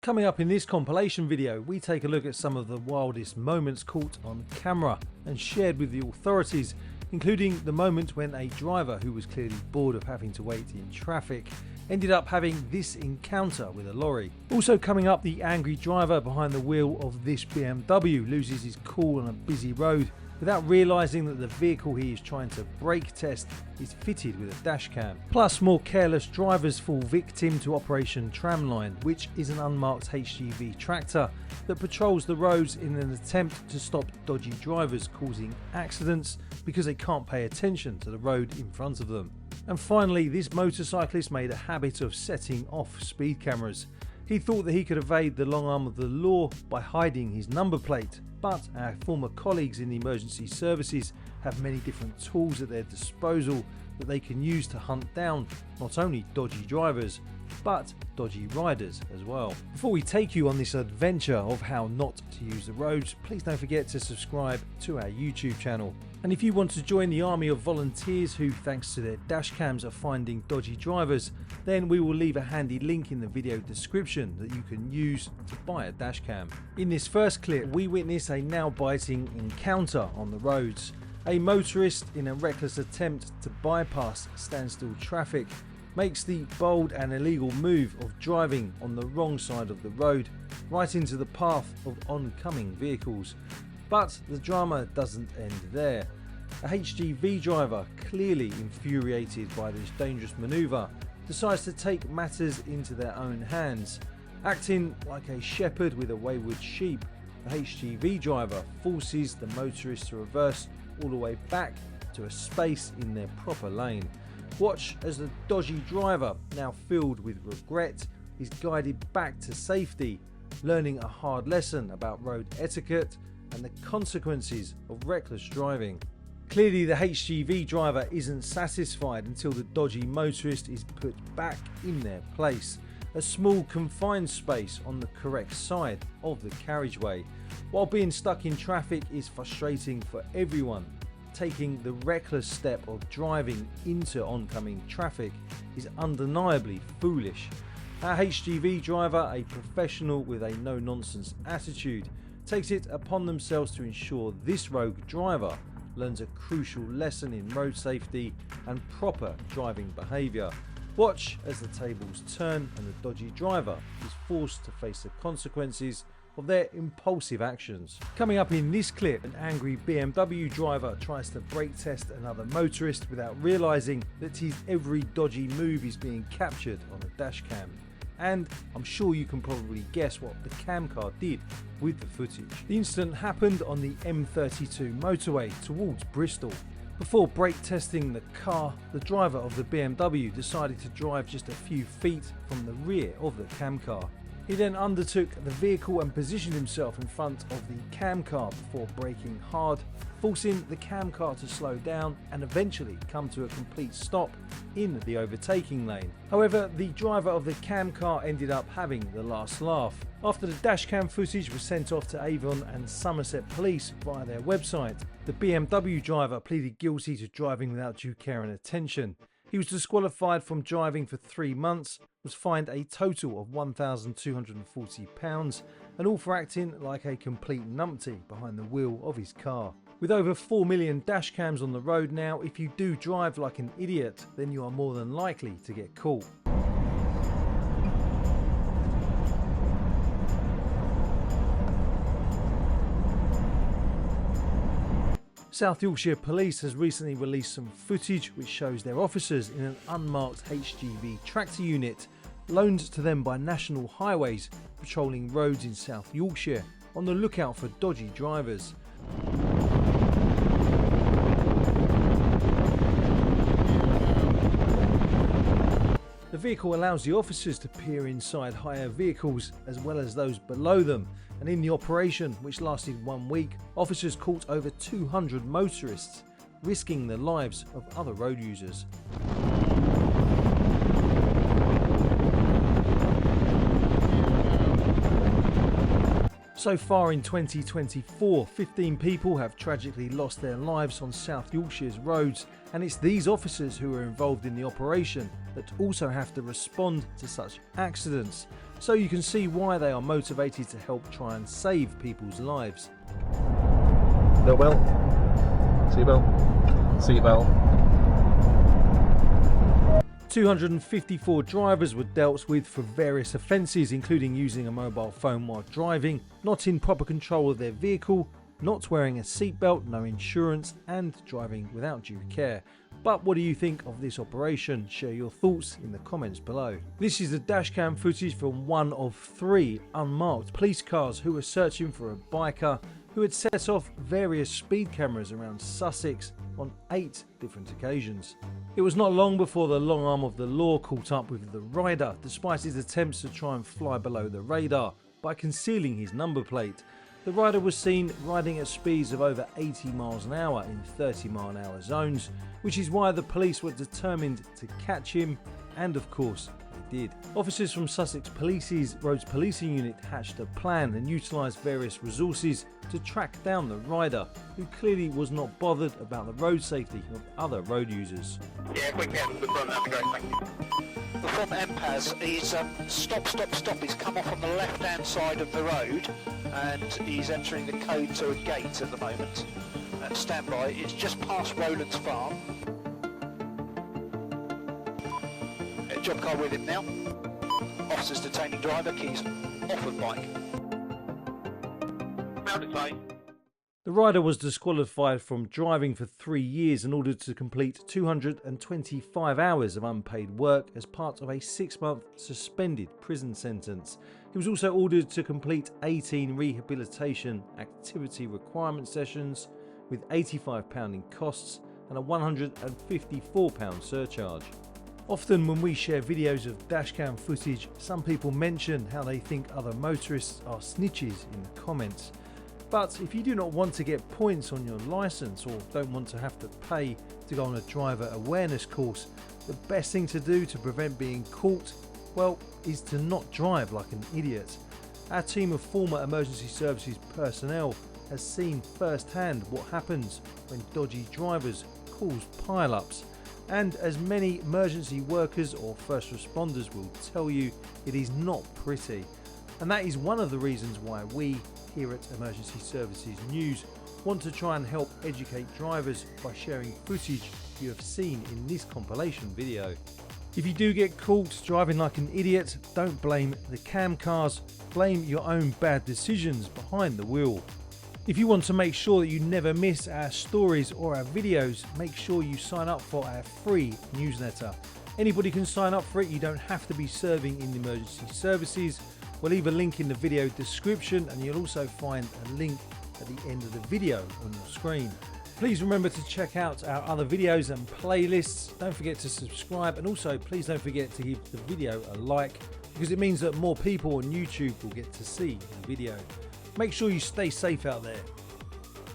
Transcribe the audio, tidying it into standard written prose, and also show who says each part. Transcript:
Speaker 1: Coming up in this compilation video, we take a look at some of the wildest moments caught on camera and shared with the authorities, including the moment when a driver who was clearly bored of having to wait in traffic ended up having this encounter with a lorry. Also coming up, the angry driver behind the wheel of this BMW loses his cool on a busy road without realising that the vehicle he is trying to brake test is fitted with a dash cam. Plus, more careless drivers fall victim to Operation Tramline, which is an unmarked HGV tractor that patrols the roads in an attempt to stop dodgy drivers causing accidents because they can't pay attention to the road in front of them. And finally, this motorcyclist made a habit of setting off speed cameras. He thought that he could evade the long arm of the law by hiding his number plate, but our former colleagues in the emergency services have many different tools at their disposal that they can use to hunt down not only dodgy drivers, but dodgy riders as well. Before we take you on this adventure of how not to use the roads, please don't forget to subscribe to our YouTube channel. And if you want to join the army of volunteers who, thanks to their dash cams, are finding dodgy drivers, then we will leave a handy link in the video description that you can use to buy a dash cam. In this first clip, we witness a nail-biting encounter on the roads. A motorist, in a reckless attempt to bypass standstill traffic, makes the bold and illegal move of driving on the wrong side of the road, right into the path of oncoming vehicles. But the drama doesn't end there. A HGV driver, clearly infuriated by this dangerous manoeuvre, decides to take matters into their own hands. Acting like a shepherd with a wayward sheep, the HGV driver forces the motorist to reverse all the way back to a space in their proper lane. Watch as the dodgy driver, now filled with regret, is guided back to safety, learning a hard lesson about road etiquette and the consequences of reckless driving. Clearly, the HGV driver isn't satisfied until the dodgy motorist is put back in their place, a small confined space on the correct side of the carriageway. While being stuck in traffic is frustrating for everyone, taking the reckless step of driving into oncoming traffic is undeniably foolish. Our HGV driver, a professional with a no-nonsense attitude, takes it upon themselves to ensure this rogue driver learns a crucial lesson in road safety and proper driving behaviour. Watch as the tables turn and the dodgy driver is forced to face the consequences of their impulsive actions. Coming up in this clip, an angry BMW driver tries to brake test another motorist without realising that his every dodgy move is being captured on a dash cam. And I'm sure you can probably guess what the cam car did with the footage. The incident happened on the M32 motorway towards Bristol. Before brake testing the car, the driver of the BMW decided to drive just a few feet from the rear of the cam car. He then undertook the vehicle and positioned himself in front of the cam car before braking hard, forcing the cam car to slow down and eventually come to a complete stop in the overtaking lane. However, the driver of the cam car ended up having the last laugh. After the dashcam footage was sent off to Avon and Somerset Police via their website, the BMW driver pleaded guilty to driving without due care and attention. He was disqualified from driving for 3 months, was fined a total of £1,240, and all for acting like a complete numpty behind the wheel of his car. With over 4 million dash cams on the road now, if you do drive like an idiot, then you are more than likely to get caught. South Yorkshire Police has recently released some footage which shows their officers in an unmarked HGV tractor unit loaned to them by National Highways patrolling roads in South Yorkshire on the lookout for dodgy drivers. The vehicle allows the officers to peer inside higher vehicles as well as those below them, and in the operation, which lasted 1 week, officers caught over 200 motorists, risking the lives of other road users. So far in 2024, 15 people have tragically lost their lives on South Yorkshire's roads, and it's these officers who are involved in the operation that also have to respond to such accidents. so you can see why they are motivated to help try and save people's lives.
Speaker 2: Seatbelt. Seatbelt. Seatbelt.
Speaker 1: 254 drivers were dealt with for various offences, including using a mobile phone while driving, not in proper control of their vehicle, not wearing a seatbelt, no insurance, and driving without due care. But what do you think of this operation? Share your thoughts in the comments below. This is the dashcam footage from one of 3 unmarked police cars who were searching for a biker who had set off various speed cameras around Sussex on 8 different occasions. It was not long before the long arm of the law caught up with the rider, despite his attempts to try and fly below the radar by concealing his number plate. The rider was seen riding at speeds of over 80 miles an hour in 30-mile-an-hour zones, which is why the police were determined to catch him, and of course they did. Officers from Sussex Police's Roads Policing Unit hatched a plan and utilised various resources to track down the rider, who clearly was not bothered about the road safety of other road users.
Speaker 3: Yeah, quick down to the front, that'd be great, thank you. The front MPAS, he's stop, he's come off on the left hand side of the road and he's entering the code to a gate at the moment. And stand by, it's just past Rowland's Farm. Job car with him now. Officers detaining driver, keys off of bike. Notify.
Speaker 1: The rider was disqualified from driving for 3 years and ordered to complete 225 hours of unpaid work as part of a 6-month suspended prison sentence. He was also ordered to complete 18 rehabilitation activity requirement sessions with £85 in costs and a £154 surcharge. Often when we share videos of dashcam footage, some people mention how they think other motorists are snitches in the comments. But if you do not want to get points on your licence or don't want to have to pay to go on a driver awareness course, the best thing to do to prevent being caught, well, is to not drive like an idiot. Our team of former emergency services personnel has seen firsthand what happens when dodgy drivers cause pile-ups. And as many emergency workers or first responders will tell you, it is not pretty. And that is one of the reasons why we, here at Emergency Services News, want to try and help educate drivers by sharing footage you have seen in this compilation video. If you do get caught driving like an idiot, don't blame the cam cars, blame your own bad decisions behind the wheel. If you want to make sure that you never miss our stories or our videos, make sure you sign up for our free newsletter. Anybody can sign up for it, you don't have to be serving in the emergency services. We'll leave a link in the video description and you'll also find a link at the end of the video on your screen. Please remember to check out our other videos and playlists. Don't forget to subscribe, and also please don't forget to give the video a like, because it means that more people on YouTube will get to see the video. Make sure you stay safe out there.